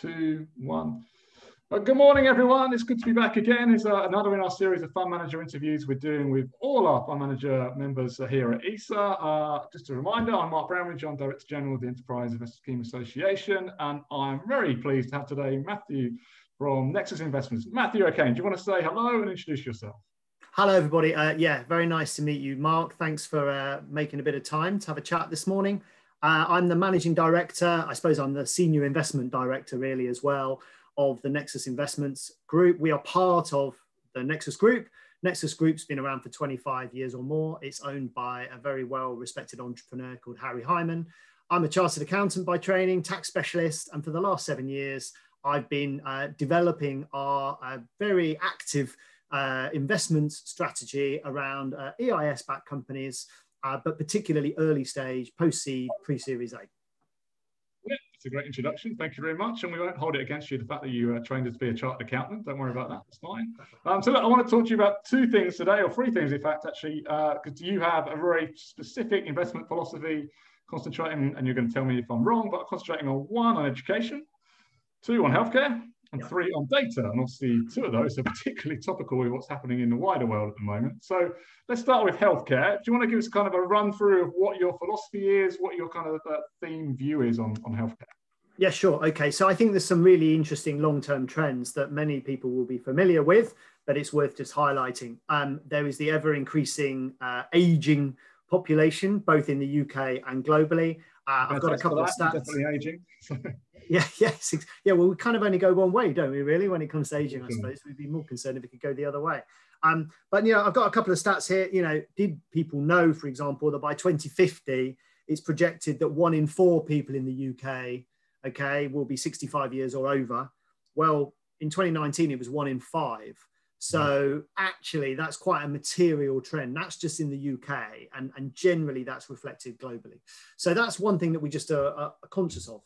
2, 1. Good morning, everyone. It's good to be back again. It's another in our series of fund manager interviews we're doing with all our fund manager members here at ESA. Just a reminder, I'm Mark Brownridge. I'm Director General of the Enterprise Investor Scheme Association, and I'm very pleased to have today Matthew from Nexus Investments. Matthew, okay, do you want to say hello and introduce yourself? Hello, everybody. Yeah, very nice to meet you, Mark. Thanks for making a bit of time to have a chat this morning. I'm the Managing Director. I suppose I'm the Senior Investment Director, really, as well, of the Nexus Investments Group. We are part of the Nexus Group. Nexus Group's been around for 25 years or more. It's owned by a very well-respected entrepreneur called Harry Hyman. I'm a chartered accountant by training, tax specialist, and for the last 7 years, I've been developing our very active investment strategy around EIS-backed companies, but particularly early stage, post-seed, pre-series A. Yeah, it's a great introduction. Thank you very much. And we won't hold it against you, the fact that you trained to be a chartered accountant. Don't worry about that. It's fine. So look, I want to talk to you about 2 things today, or 3 things, in fact, actually, because you have a very specific investment philosophy concentrating, and you're going to tell me if I'm wrong, but concentrating on 1, on education, 2, on healthcare, and 3, on data. And obviously 2 of those are particularly topical with what's happening in the wider world at the moment. So let's start with healthcare. Do you want to give us kind of a run through of what your philosophy is, what your kind of theme view is on healthcare? Yeah, sure. Okay. So I think there's some really interesting long-term trends that many people will be familiar with, but it's worth just highlighting. There is the ever increasing aging population, both in the UK and globally. I've got a couple of stats. Definitely aging. Yeah. Well, we kind of only go one way, don't we? Really, when it comes to aging, I suppose we'd be more concerned if it could go the other way. But I've got a couple of stats here. Did people know, for example, that by 2050, it's projected that 1 in 4 people in the UK, will be 65 years or over? Well, in 2019, it was 1 in 5. So actually, that's quite a material trend. That's just in the UK, and generally that's reflected globally. So that's one thing that we just are conscious of,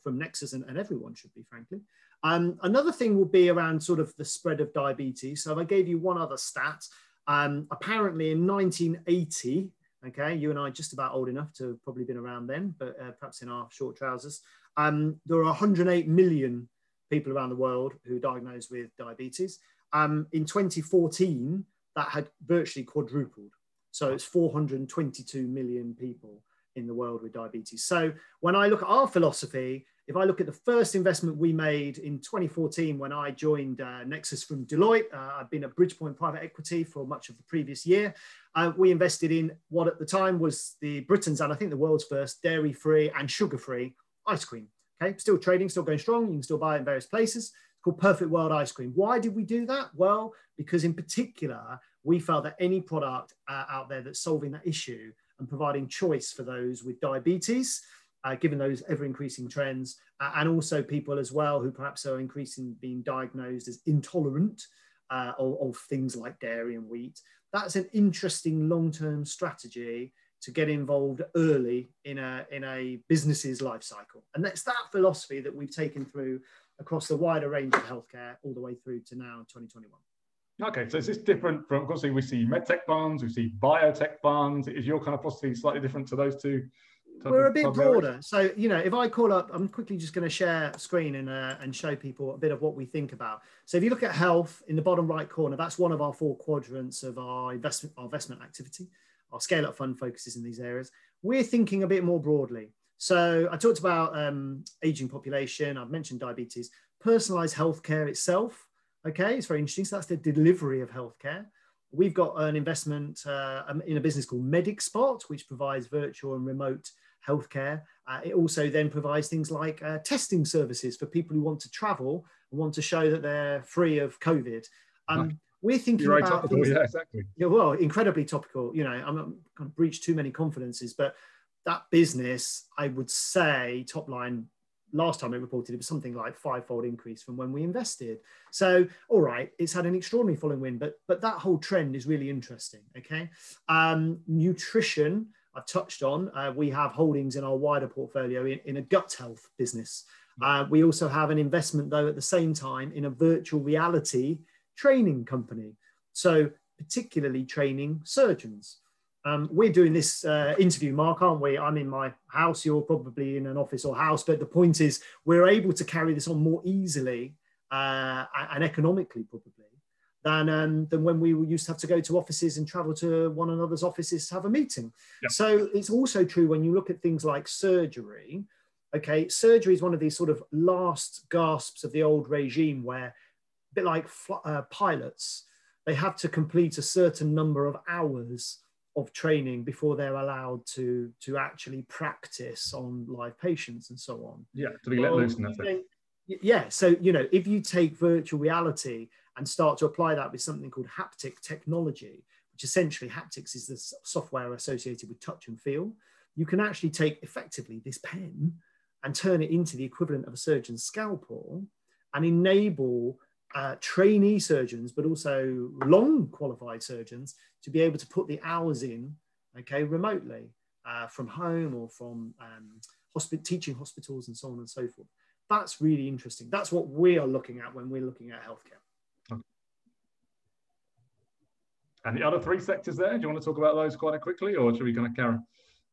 from Nexus, and everyone should be, frankly. Another thing will be around sort of the spread of diabetes. So if I gave you one other stat, apparently in 1980, you and I are just about old enough to have probably been around then, but perhaps in our short trousers, there are 108 million people around the world who are diagnosed with diabetes. In 2014, that had virtually quadrupled. So it's 422 million people in the world with diabetes. So when I look at our philosophy, if I look at the first investment we made in 2014, when I joined Nexus from Deloitte, I've been at Bridgepoint Private Equity for much of the previous year. We invested in what at the time was the Britain's, and I think the world's first, dairy-free and sugar-free ice cream. Still trading, still going strong. You can still buy it in various places. Called Perfect World Ice Cream. Why did we do that? Well, because in particular, we felt that any product out there that's solving that issue and providing choice for those with diabetes, given those ever-increasing trends, and also people as well who perhaps are increasingly being diagnosed as intolerant of things like dairy and wheat, that's an interesting long-term strategy to get involved early in a business's life cycle. And that's that philosophy that we've taken through across the wider range of healthcare all the way through to now 2021. Okay, so is this different from, obviously we see medtech funds, we see biotech funds. Is your kind of philosophy slightly different to those 2? We're a bit broader. So, if I call up, I'm quickly just going to share screen and show people a bit of what we think about. So if you look at health in the bottom right corner, that's one of our 4 quadrants of our investment activity. Our scale-up fund focuses in these areas. We're thinking a bit more broadly. So I talked about aging population. I've mentioned diabetes. Personalized healthcare itself, it's very interesting. So that's the delivery of healthcare. We've got an investment in a business called MedicSpot, which provides virtual and remote healthcare. It also then provides things like testing services for people who want to travel and want to show that they're free of COVID. We're thinking about topical, things, exactly. Well, incredibly topical. I'm not going to breach too many confidences, but that business, I would say, top line, last time it reported, it was something like 5-fold increase from when we invested. So, all right, it's had an extraordinary following wind, but that whole trend is really interesting. Nutrition, I've touched on. We have holdings in our wider portfolio in a gut health business. We also have an investment, though, at the same time in a virtual reality training company. So particularly training surgeons. We're doing this interview, Mark, aren't we? I'm in my house. You're probably in an office or house. But the point is, we're able to carry this on more easily and economically, probably, than when we used to have to go to offices and travel to one another's offices to have a meeting. Yeah. So it's also true when you look at things like surgery. Okay, surgery is one of these sort of last gasps of the old regime where, a bit like pilots, they have to complete a certain number of hours of training before they're allowed to actually practice on live patients and so on. Yeah, to be let loose in that sense. Yeah, so, you know, if you take virtual reality and start to apply that with something called haptic technology, which essentially haptics is the software associated with touch and feel, you can actually take effectively this pen and turn it into the equivalent of a surgeon's scalpel and enable trainee surgeons, but also long qualified surgeons, to be able to put the hours in, okay, remotely from home or from teaching hospitals and so on and so forth. That's really interesting. That's what we are looking at when we're looking at healthcare. Okay. And the other three sectors there, do you want to talk about those quite quickly, or should we kind of carry?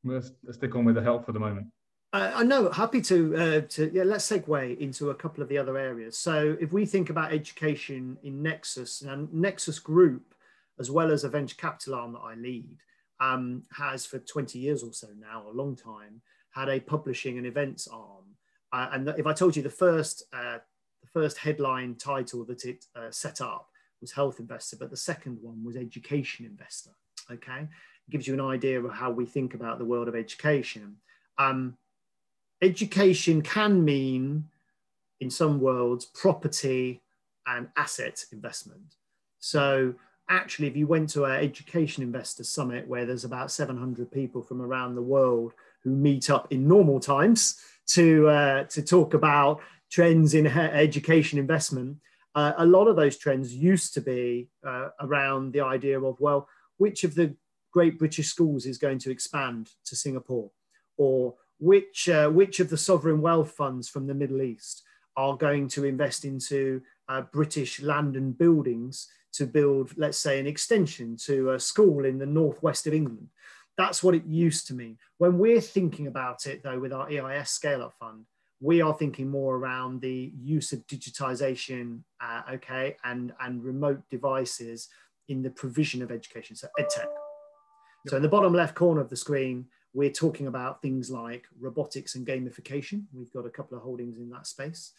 Let's stick on with the health for the moment. I know, happy to yeah, let's segue into a couple of the other areas. So if we think about education in Nexus, and Nexus Group, as well as a venture capital arm that I lead, has for 20 years or so now, a long time, had a publishing and events arm. And if I told you the first headline title that it set up was Health Investor, but the second one was Education Investor, okay? It gives you an idea of how we think about the world of education. Education can mean, in some worlds, property and asset investment. So actually, if you went to an education investor summit where there's about 700 people from around the world who meet up in normal times to talk about trends in education investment, a lot of those trends used to be around the idea of, well, which of the great British schools is going to expand to Singapore? Or which of the sovereign wealth funds from the Middle East are going to invest into British land and buildings to build, let's say, an extension to a school in the northwest of England? That's what it used to mean. When we're thinking about it, though, with our EIS Scale-Up Fund, we are thinking more around the use of digitization, okay, and remote devices in the provision of education, so EdTech. Yep. So in the bottom left corner of the screen, we're talking about things like robotics and gamification. We've got a couple of holdings in that space.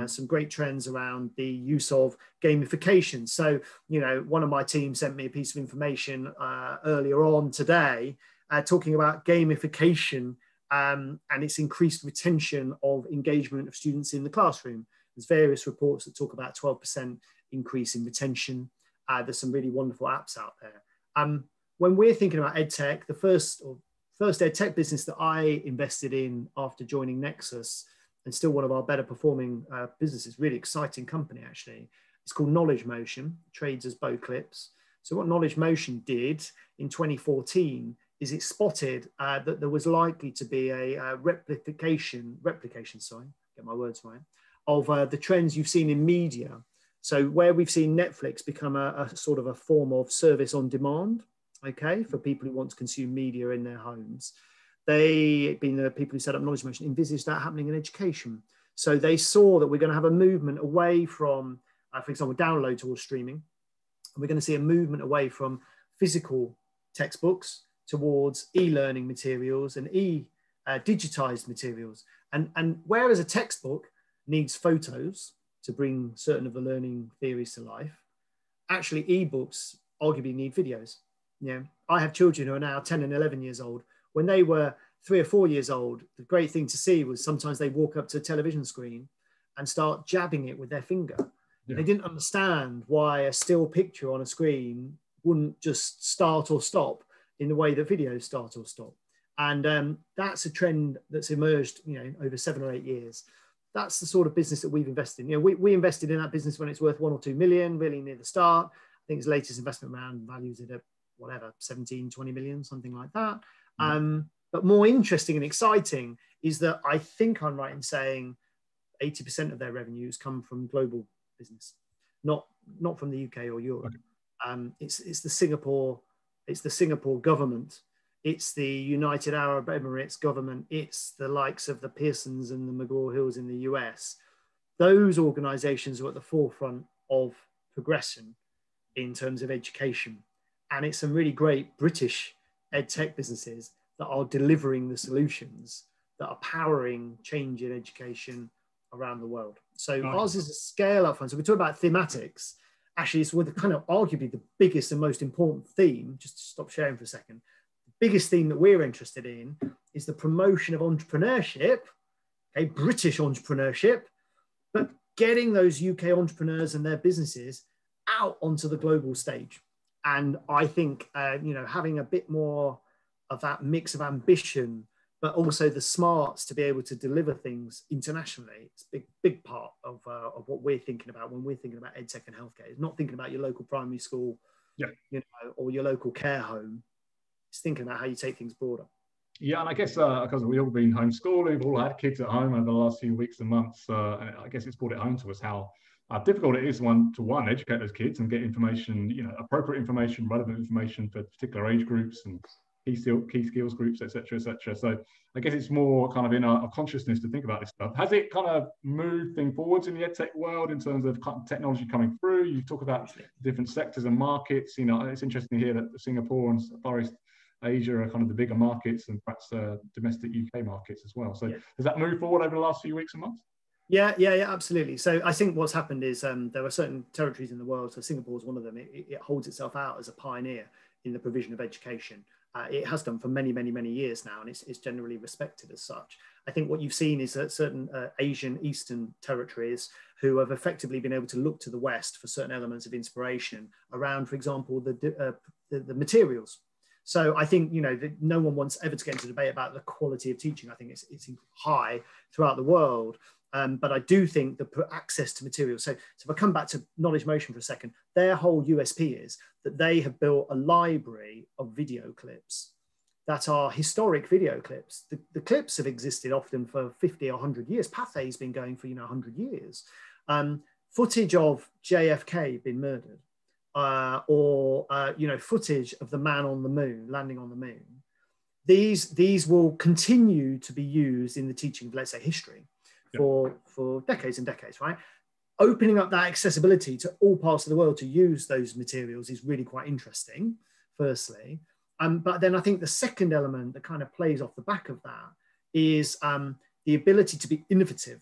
Some great trends around the use of gamification. So, you know, one of my team sent me a piece of information earlier on today talking about gamification and its increased retention of engagement of students in the classroom. There's various reports that talk about 12% increase in retention. There's some really wonderful apps out there. When we're thinking about EdTech, the first EdTech business that I invested in after joining Nexus, and still one of our better performing businesses, really exciting company actually, it's called Knowledge Motion, trades as Bow Clips. So what Knowledge Motion did in 2014 is it spotted that there was likely to be a replication, sorry, get my words right, of the trends you've seen in media. So where we've seen Netflix become a sort of a form of service on demand, okay, for people who want to consume media in their homes. They, being the people who set up Knowledge Motion, envisaged that happening in education. So they saw that we're going to have a movement away from, for example, download towards streaming. And we're going to see a movement away from physical textbooks towards e-learning materials and digitized materials. And whereas a textbook needs photos to bring certain of the learning theories to life, actually ebooks arguably need videos. Yeah, I have children who are now 10 and 11 years old. When they were 3 or 4 years old, the great thing to see was sometimes they walk up to a television screen and start jabbing it with their finger. Yeah. They didn't understand why a still picture on a screen wouldn't just start or stop in the way that videos start or stop. And that's a trend that's emerged, you know, over 7 or 8 years. That's the sort of business that we've invested in. You know, we invested in that business when it's worth 1 or 2 million, really near the start. I think its latest investment round values it at whatever, 17, 20 million, something like that. But more interesting and exciting is that I think I'm right in saying 80% of their revenues come from global business, not from the UK or Europe. Okay. It's the Singapore it's the Singapore government, it's the United Arab Emirates government, it's the likes of the Pearsons and the McGraw-Hills in the US. Those organizations are at the forefront of progression in terms of education. And it's some really great British ed tech businesses that are delivering the solutions that are powering change in education around the world. So ours is a scale up fund. So we talk about thematics. Actually, it's with kind of arguably the biggest and most important theme, just to stop sharing for a second. The biggest theme that we're interested in is the promotion of entrepreneurship, okay, British entrepreneurship, but getting those UK entrepreneurs and their businesses out onto the global stage. And I think, having a bit more of that mix of ambition, but also the smarts to be able to deliver things internationally, it's a big part of what we're thinking about when we're thinking about EdTech and healthcare. It's not thinking about your local primary school, or your local care home. It's thinking about how you take things broader. Yeah, and I guess because we've all been homeschooling, we've all had kids at home over the last few weeks and months, and I guess it's brought it home to us how difficult it is to educate those kids and get information, appropriate information, relevant information for particular age groups and key skills groups, etc., etc. So I guess it's more kind of in our consciousness to think about this stuff. Has it kind of moved things forwards in the edtech world in terms of technology coming through? You talk about different sectors and markets. It's interesting to hear that Singapore and Far East Asia are kind of the bigger markets and perhaps domestic UK markets as well. So has that moved forward over the last few weeks and months? Yeah, absolutely. So I think what's happened is there are certain territories in the world, so Singapore is one of them. It holds itself out as a pioneer in the provision of education. It has done for many, many, many years now, and it's generally respected as such. I think what you've seen is that certain Asian Eastern territories who have effectively been able to look to the West for certain elements of inspiration around, for example, the materials. So I think, no one wants ever to get into debate about the quality of teaching. I think it's high throughout the world. But I do think the access to materials. So if I come back to Knowledge Motion for a second, their whole USP is that they have built a library of video clips that are historic video clips. The clips have existed often for 50 or 100 years. Pathé's been going for 100 years. Footage of JFK being murdered, or footage of the man on the moon, landing on the moon. These will continue to be used in the teaching of, let's say, history for decades and decades, right? Opening up that accessibility to all parts of the world to use those materials is really quite interesting, firstly. But then I think the second element that kind of plays off the back of that is the ability to be innovative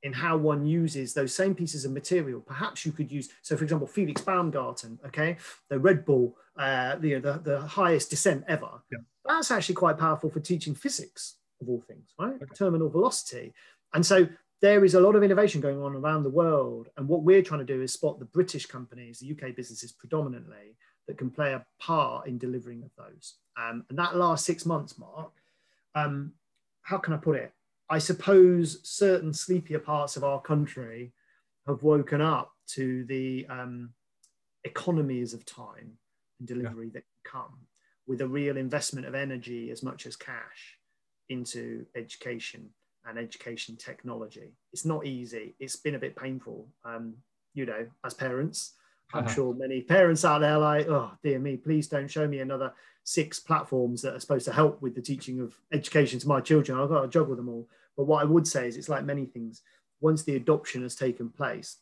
in how one uses those same pieces of material. Perhaps you could use, so for example, Felix Baumgarten, okay, the Red Bull, the highest descent ever. Yeah. That's actually quite powerful for teaching physics, of all things, right? Okay. Terminal velocity. And so there is a lot of innovation going on around the world. And what we're trying to do is spot the British companies, the UK businesses predominantly, that can play a part in delivering of those. And that last 6 months, Mark, how can I put it? I suppose certain sleepier parts of our country have woken up to the economies of time and delivery that can come with a real investment of energy as much as cash into education and education technology. It's not easy. It's been a bit painful, as parents. I'm sure many parents out there are like, oh, dear me, please don't show me another 6 platforms that are supposed to help with the teaching of education to my children. I've got to juggle them all. But what I would say is it's like many things. Once the adoption has taken place,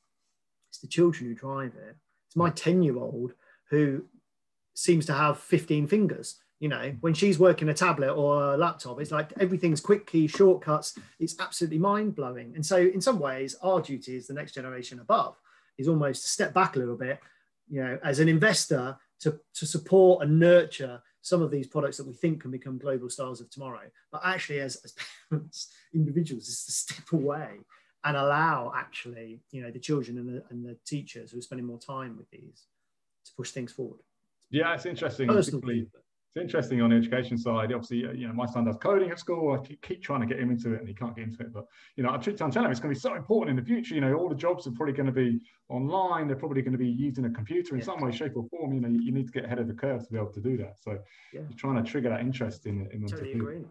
it's the children who drive it. It's my 10-year-old who seems to have 15 fingers. When she's working a tablet or a laptop, it's like everything's quick key shortcuts. It's absolutely mind-blowing. And so in some ways, our duty as the next generation above is almost to step back a little bit, as an investor to support and nurture some of these products that we think can become global stars of tomorrow. But actually, as parents, individuals, is to step away and allow actually, the children and the teachers who are spending more time with these to push things forward. Yeah, it's interesting. It's interesting on the education side. Obviously, my son does coding at school. I keep trying to get him into it, and he can't get into it. But I'm telling him it's going to be so important in the future. All the jobs are probably going to be online. They're probably going to be using a computer in some way, shape, or form. You need to get ahead of the curve to be able to do that. So you're trying to trigger that interest in them. Totally agree.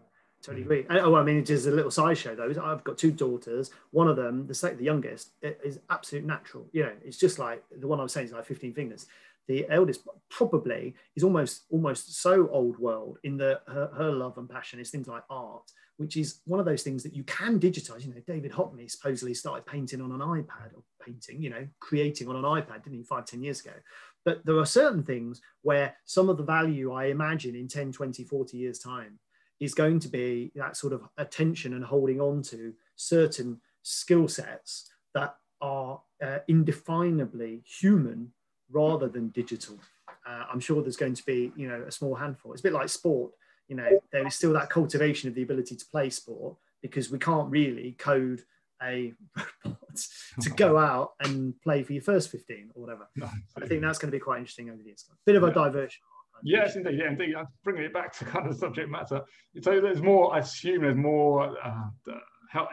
Totally agree. Just a little sideshow though. I've got 2 daughters. One of them, the youngest, is absolute natural. It's just like the one I was saying is like 15 fingers. the eldest, probably is almost so old world in the her love and passion is things like art, which is one of those things that you can digitize. You know, David Hockney supposedly started painting on an iPad, or painting, you know, creating on an iPad, didn't he, 5-10 years ago? But there are certain things where some of the value, I imagine, in 10, 20, 40 years time is going to be that sort of attention and holding on to certain skill sets that are indefinably human rather than digital. I'm sure there's going to be, you know, a small handful. It's a bit like sport. You know, there is still that cultivation of the ability to play sport, because we can't really code a robot to go out and play for your first 15 or whatever. No, I think that's going to be quite interesting over the years. Bit of a diversion. Yes, indeed. Yeah, indeed. I'm bringing it back to kind of the subject matter. So there's more, I assume there's more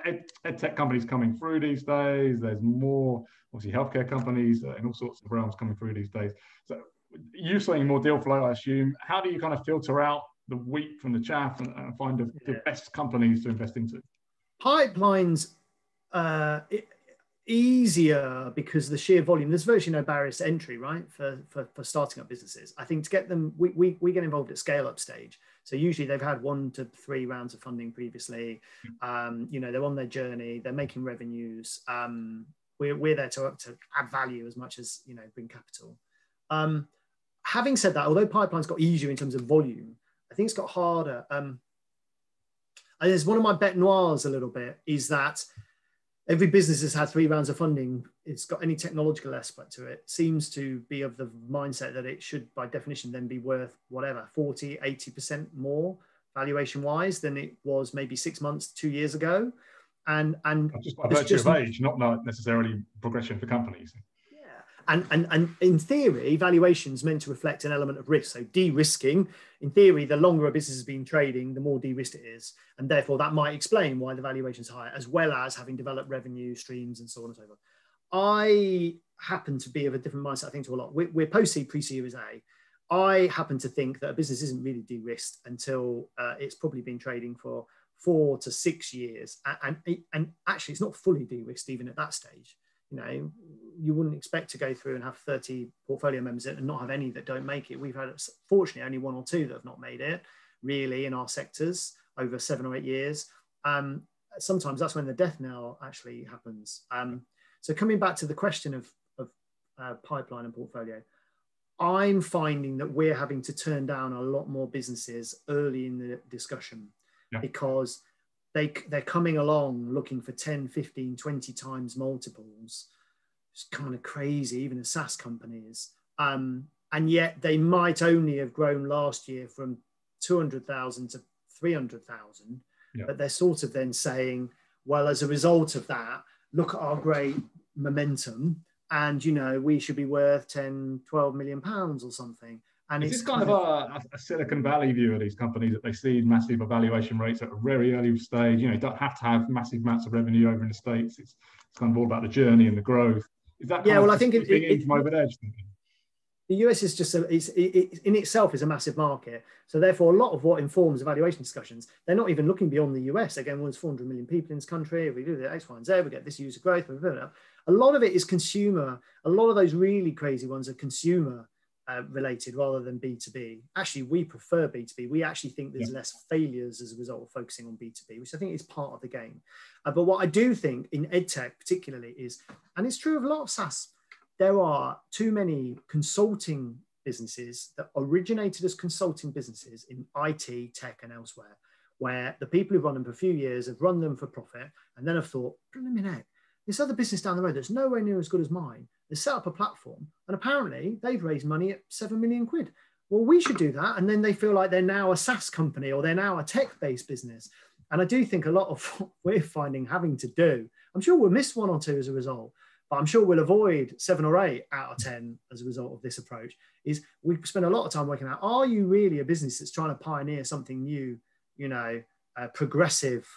ed tech companies coming through these days. There's more, obviously, healthcare companies in all sorts of realms coming through these days. So you're saying more deal flow, I assume. How do you kind of filter out the wheat from the chaff and find the best companies to invest into? Pipelines, easier because the sheer volume, there's virtually no barriers to entry, right, for starting up businesses. I think to get them, we get involved at scale up stage. So usually they've had 1 to 3 rounds of funding previously. You know, they're on their journey, they're making revenues. We're there to add value as much as, you know, bring capital. Having said that, although pipelines got easier in terms of volume, I think it's got harder. And there's one of my bête noirs a little bit is that every business has had 3 rounds of funding. It's got any technological aspect to it, seems to be of the mindset that it should, by definition, then be worth whatever, 40, 80% more valuation wise than it was maybe 6 months, 2 years ago. And just by virtue of age, not necessarily progression for companies. And in theory, valuation's meant to reflect an element of risk. So de-risking, in theory, the longer a business has been trading, the more de-risked it is. And therefore, that might explain why the valuation's higher, as well as having developed revenue streams and so on and so forth. I happen to be of a different mindset, I think, to a lot. We're post-seed, pre-series A. I happen to think that a business isn't really de-risked until it's probably been trading for 4 to 6 years. And actually, it's not fully de-risked even at that stage. You know, you wouldn't expect to go through and have 30 portfolio members and not have any that don't make it. We've had, fortunately, only 1 or 2 that have not made it, really, in our sectors over 7 or 8 years. Sometimes that's when the death knell actually happens. So coming back to the question of pipeline and portfolio, I'm finding that we're having to turn down a lot more businesses early in the discussion because they're coming along looking for 10, 15, 20 times multiples. It's kind of crazy, even as SaaS companies. And yet they might only have grown last year from 200,000 to 300,000. But they're sort of then saying, well, as a result of that, look at our great momentum. And, you know, we should be worth 10, 12 million pounds or something. And it's kind of a Silicon Valley view of these companies, that they see massive evaluation rates at a very early stage. You know, you don't have to have massive amounts of revenue over in the States. It's kind of all about the journey and the growth. Is that kind of I think it from over there? The US is just it in itself is a massive market. So therefore, a lot of what informs evaluation discussions, they're not even looking beyond the US. Again, there's 400 million people in this country. If we do the X, Y, and Z, we get this user growth. Blah, blah, blah. A lot of it is consumer. A lot of those really crazy ones are consumer related rather than B2B. Actually, we prefer B2B. We actually think there's less failures as a result of focusing on B2B, which I think is part of the game. But what I do think in EdTech particularly is, and it's true of a lot of SaaS, there are too many consulting businesses that originated as consulting businesses in IT, tech, and elsewhere, where the people who've run them for a few years have run them for profit and then have thought, this other business down the road that's nowhere near as good as mine, they set up a platform and apparently they've raised money at 7 million quid. Well, we should do that. And then they feel like they're now a SaaS company or they're now a tech-based business. And I do think a lot of what we're finding having to do, I'm sure we'll miss 1 or 2 as a result, but I'm sure we'll avoid 7 or 8 out of 10 as a result of this approach, is we spend a lot of time working out, are you really a business that's trying to pioneer something new, you know, progressive?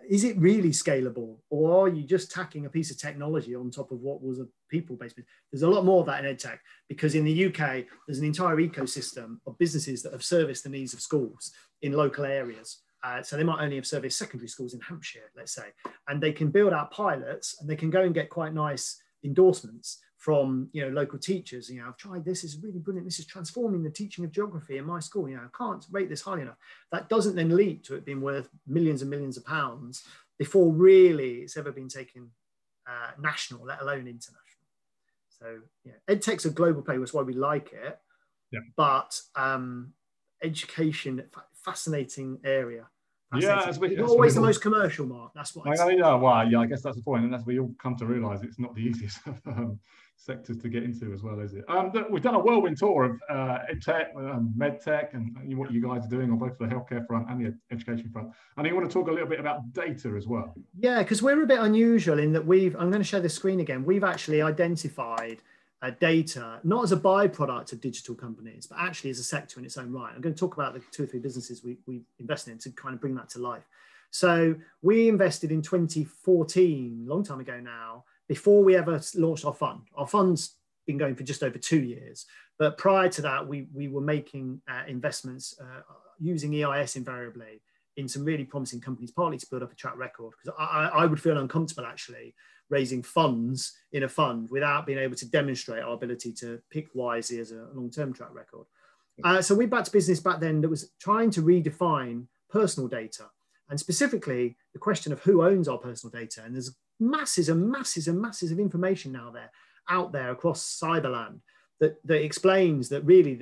Is it really scalable, or are you just tacking a piece of technology on top of what was a people-based business? There's a lot more of that in EdTech, because in the UK, there's an entire ecosystem of businesses that have serviced the needs of schools in local areas. So they might only have serviced secondary schools in Hampshire, let's say, and they can build out pilots and they can go and get quite nice endorsements from, you know, local teachers. You know, I've tried this, is really brilliant, this is transforming the teaching of geography in my school, you know, I can't rate this highly enough. That doesn't then lead to it being worth millions and millions of pounds before really it's ever been taken national, let alone international. So yeah, EdTech's a global play, that's why we like it. Yeah. But education, fascinating area. Yeah, it's not always the most commercial, Mark. That's what I guess that's the point, and as we all come to realise, it's not the easiest sectors to get into as well, is it? We've done a whirlwind tour of EdTech, MedTech, and what you guys are doing on both the healthcare front and the education front. And you want to talk a little bit about data as well. Yeah, because we're a bit unusual in that I'm going to share the screen again. We've actually identified data, not as a byproduct of digital companies, but actually as a sector in its own right. I'm going to talk about the 2 or 3 businesses we've invested in to kind of bring that to life. So we invested in 2014, a long time ago now, before we ever launched our fund. Our fund's been going for just over 2 years. But prior to that, we were making investments using EIS invariably in some really promising companies, partly to build up a track record, because I would feel uncomfortable actually raising funds in a fund without being able to demonstrate our ability to pick wisely as a long-term track record. So we backed a business back then that was trying to redefine personal data, and specifically the question of who owns our personal data. And there's masses and masses and masses of information now out there across cyberland that explains that really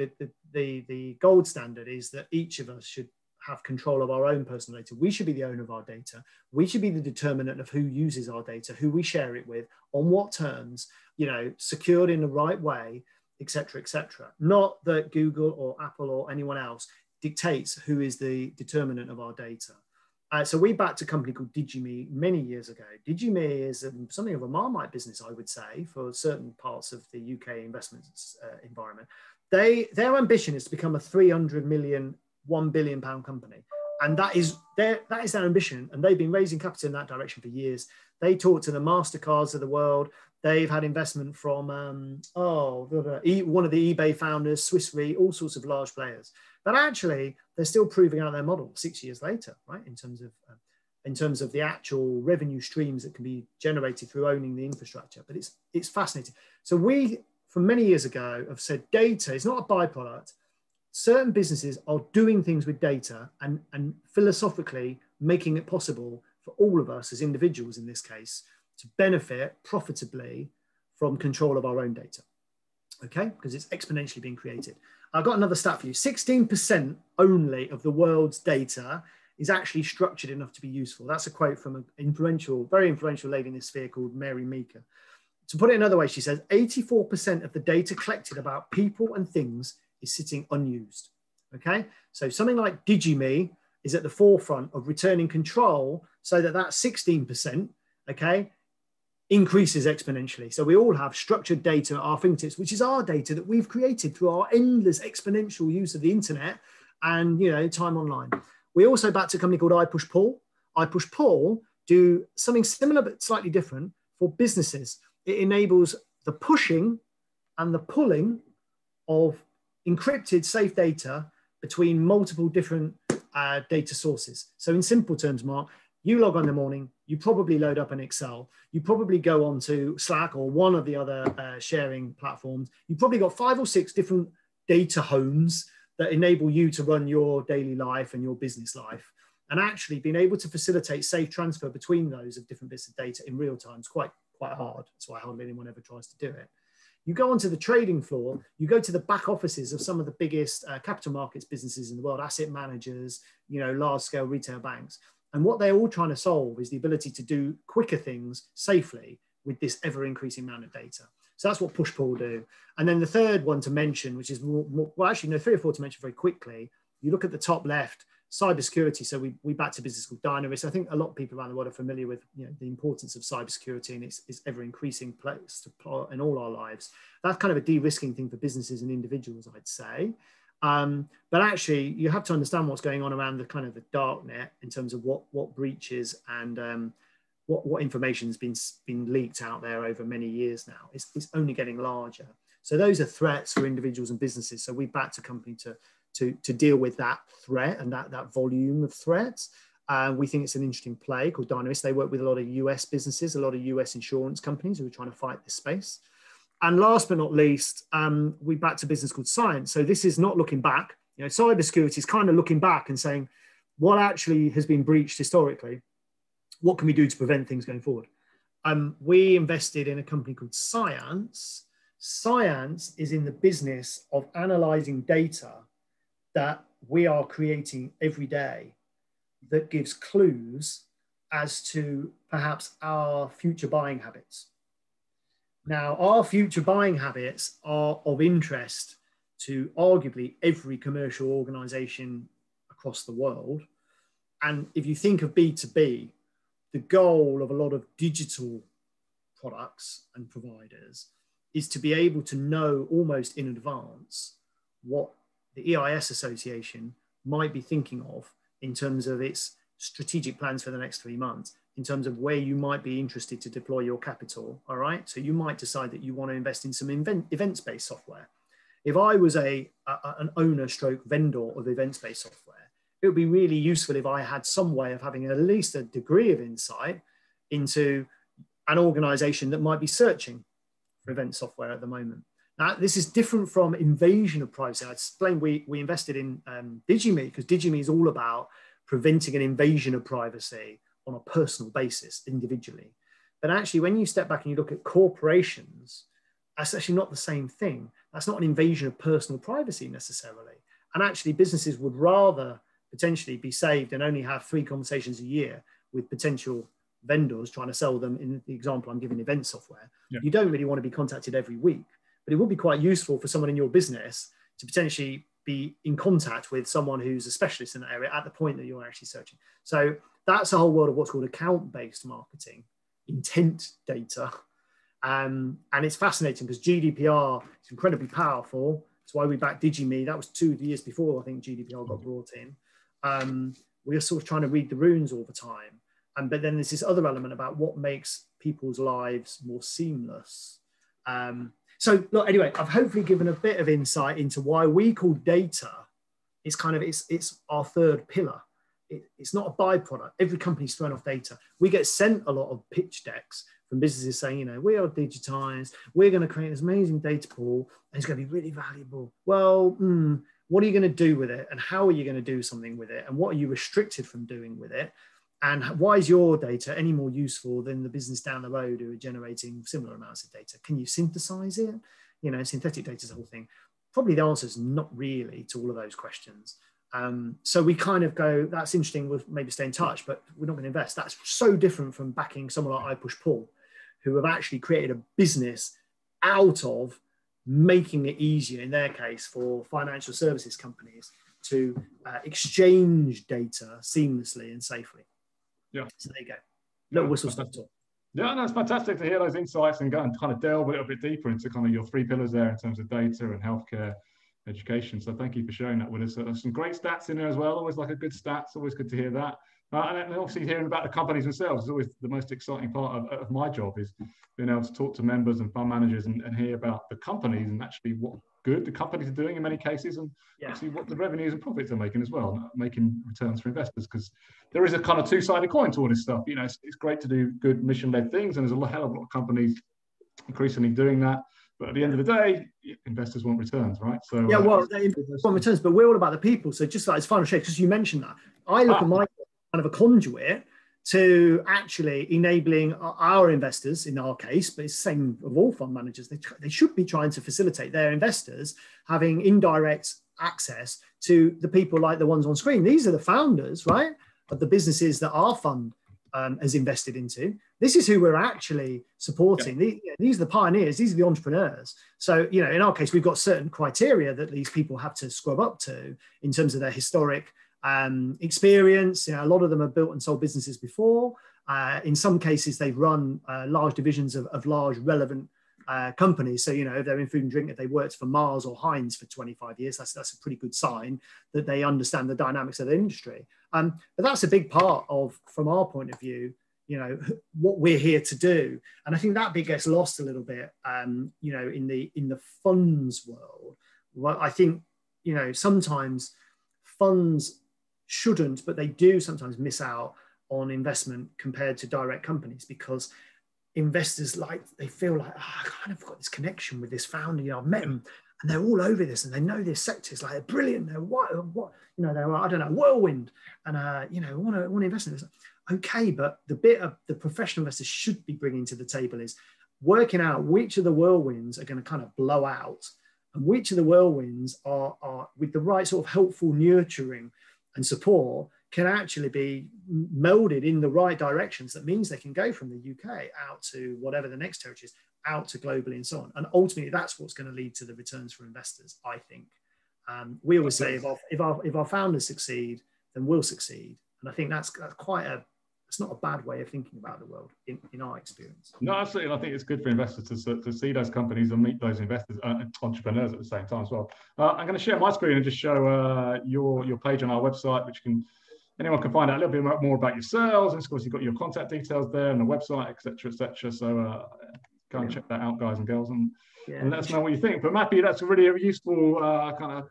the gold standard is that each of us should have control of our own personal data. We should be the owner of our data. We should be the determinant of who uses our data, who we share it with, on what terms, you know, secured in the right way, etc., etc. Not that Google or Apple or anyone else dictates who is the determinant of our data. So we backed a company called DigiMe many years ago. DigiMe is something of a Marmite business, I would say, for certain parts of the UK investments environment. Their ambition is to become a 300 million £1 billion company, and that is their ambition, and they've been raising capital in that direction for years. They talk to the MasterCards of the world. They've had investment from one of the eBay founders, Swiss Re, all sorts of large players. But actually, they're still proving out their model 6 years later, right? In terms of the actual revenue streams that can be generated through owning the infrastructure. But it's fascinating. So we, from many years ago, have said data is not a byproduct. Certain businesses are doing things with data and philosophically making it possible for all of us as individuals in this case to benefit profitably from control of our own data, okay? Because it's exponentially being created. I've got another stat for you. 16% only of the world's data is actually structured enough to be useful. That's a quote from an very influential lady in this sphere called Mary Meeker. To put it another way, she says, 84% of the data collected about people and things is sitting unused, okay? So something like DigiMe is at the forefront of returning control so that 16%, okay, increases exponentially. So we all have structured data at our fingertips, which is our data that we've created through our endless exponential use of the internet and, you know, time online. We also backed a company called iPushPull. iPushPull do something similar but slightly different for businesses. It enables the pushing and the pulling of encrypted safe data between multiple different data sources. So in simple terms, Mark, you log on in the morning, you probably load up an Excel, you probably go onto Slack or one of the other sharing platforms. You've probably got 5 or 6 different data homes that enable you to run your daily life and your business life. And actually being able to facilitate safe transfer between those of different bits of data in real time is quite hard. That's why hardly anyone ever tries to do it. You go onto the trading floor, you go to the back offices of some of the biggest capital markets businesses in the world, asset managers, you know, large scale retail banks. And what they're all trying to solve is the ability to do quicker things safely with this ever increasing amount of data. So that's what Push-Pull do. And then the third one to mention, which is well, actually, no, 3 or 4 to mention very quickly. You look at the top left, cybersecurity. So we backed a business called Dynaris. I think a lot of people around the world are familiar with, you know, the importance of cybersecurity and its ever increasing place in all our lives. That's kind of a de-risking thing for businesses and individuals, I'd say. But actually, you have to understand what's going on around the kind of the dark net in terms of what breaches and what information has been leaked out there over many years now. It's only getting larger. So those are threats for individuals and businesses. So we backed a company to deal with that threat and that volume of threats. We think it's an interesting play called Dynamis. They work with a lot of US businesses, a lot of US insurance companies who are trying to fight this space. And last but not least, we backed a business called Science. So this is not looking back. You know, cybersecurity is kind of looking back and saying, what actually has been breached historically? What can we do to prevent things going forward? We invested in a company called Science. Science is in the business of analyzing data that we are creating every day that gives clues as to perhaps our future buying habits. Now, our future buying habits are of interest to arguably every commercial organization across the world. And if you think of B2B, the goal of a lot of digital products and providers is to be able to know almost in advance what the EIS Association might be thinking of in terms of its strategic plans for the next 3 months, in terms of where you might be interested to deploy your capital, all right? So you might decide that you want to invest in some events-based software. If I was an owner stroke vendor of events-based software, it would be really useful if I had some way of having at least a degree of insight into an organization that might be searching for event software at the moment. Now, this is different from invasion of privacy. I explained we invested in DigiMe because DigiMe is all about preventing an invasion of privacy on a personal basis, individually. But actually, when you step back and you look at corporations, that's actually not the same thing. That's not an invasion of personal privacy necessarily. And actually, businesses would rather potentially be saved and only have 3 conversations a year with potential vendors trying to sell them, in the example I'm giving, event software. Yeah. You don't really want to be contacted every week, but it would be quite useful for someone in your business to potentially be in contact with someone who's a specialist in that area at the point that you're actually searching. So that's a whole world of what's called account-based marketing, intent data. And it's fascinating because GDPR is incredibly powerful. That's why we backed DigiMe. That was 2 years before I think GDPR got brought in. We are sort of trying to read the runes all the time. But then there's this other element about what makes people's lives more seamless. So look, anyway, I've hopefully given a bit of insight into why we call data. It's kind of, it's our third pillar. It's not a byproduct. Every company's thrown off data. We get sent a lot of pitch decks from businesses saying, you know, we are digitized. We're going to create this amazing data pool and it's going to be really valuable. Well, what are you going to do with it? And how are you going to do something with it? And what are you restricted from doing with it? And why is your data any more useful than the business down the road who are generating similar amounts of data? Can you synthesize it? You know, synthetic data is the whole thing. Probably the answer is not really to all of those questions. So we kind of go, that's interesting, we'll maybe stay in touch, but we're not going to invest. That's so different from backing someone like iPushPull, who have actually created a business out of making it easier, in their case, for financial services companies to exchange data seamlessly and safely. Yeah. So there you go. Little whistle stop talk. Yeah, no, it's fantastic to hear those insights and go and kind of delve a little bit deeper into kind of your 3 pillars there in terms of data and healthcare education. So thank you for sharing that with us. There's some great stats in there as well. Always like a good stats. Always good to hear that. And obviously hearing about the companies themselves is always the most exciting part of my job, is being able to talk to members and fund managers and hear about the companies and actually what good the companies are doing in many cases, and actually what the revenues and profits are making as well, making returns for investors, because there is a kind of 2-sided coin to all this stuff. You know, it's great to do good mission-led things, and there's a hell of a lot of companies increasingly doing that. But at the end of the day, investors want returns, right? So yeah, well, they want returns, but we're all about the people. So just like as final shake, because you mentioned that, I look at my kind of a conduit to actually enabling our investors, in our case, but it's the same of all fund managers. They should be trying to facilitate their investors having indirect access to the people like the ones on screen. These are the founders, right, of the businesses that our fund has invested into. This is who we're actually supporting. Yeah. These are the pioneers. These are the entrepreneurs. So, you know, in our case, we've got certain criteria that these people have to scrub up to in terms of their historic experience. You know, a lot of them have built and sold businesses before. In some cases, they've run large divisions of large relevant companies. So, you know, if they're in food and drink, if they worked for Mars or Heinz for 25 years, that's a pretty good sign that they understand the dynamics of the industry. But that's a big part of, from our point of view, you know, what we're here to do. And I think that bit gets lost a little bit, you know, in the funds world. Well, I think, you know, sometimes funds shouldn't, but they do sometimes miss out on investment compared to direct companies, because investors, like, they feel like, oh, I kind of got this connection with this founder, you know, I've met them and they're all over this and they know this sector is like, they're brilliant, they're what, you know, they're, I don't know, whirlwind, and you know, want to invest in this. Okay, but the bit of the professional investors should be bringing to the table is working out which of the whirlwinds are going to kind of blow out, and which of the whirlwinds are with the right sort of helpful nurturing and support can actually be melded in the right directions. That means they can go from the UK out to whatever the next territory is, out to globally and so on. And ultimately, that's what's going to lead to the returns for investors, I think. We always say if our founders succeed, then we'll succeed. And I think that's quite it's not a bad way of thinking about the world in our experience. No, absolutely. I think it's good for investors to see those companies and meet those investors, entrepreneurs at the same time as well. I'm going to share my screen and just show your page on our website, which anyone can find out a little bit more about yourselves. And of course, you've got your contact details there and the website, etc., etc. So go and check that out, guys and girls, and let us know what you think. But Matthew, that's a really useful kind of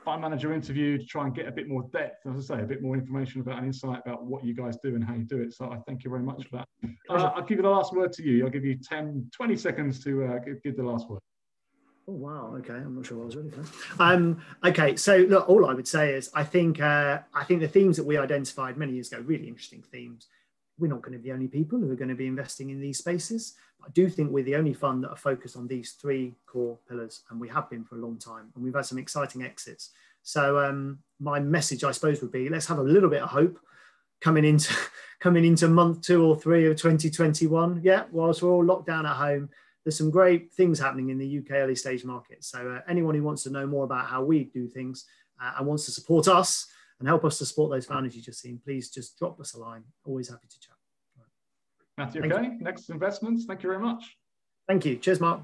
fund manager interview to try and get a bit more depth, as I say, a bit more information about and insight about what you guys do and how you do it. So I thank you very much for that. I'll give you the last word to you. I'll give you 20 seconds to give the last word. Oh, wow. Okay. I'm not sure what I was ready for. Okay. So look, all I would say is I think the themes that we identified many years ago, really interesting themes. We're not going to be the only people who are going to be investing in these spaces. I do think we're the only fund that are focused on these three core pillars, and we have been for a long time, and we've had some exciting exits. So my message, I suppose, would be let's have a little bit of hope coming into month 2 or 3 of 2021. Yeah, whilst we're all locked down at home, there's some great things happening in the UK early stage market. So anyone who wants to know more about how we do things and wants to support us and help us to support those founders you just seen, please just drop us a line. Always happy to chat. Matthew, okay. Nexus Investments, thank you very much. Thank you. Cheers, Mark.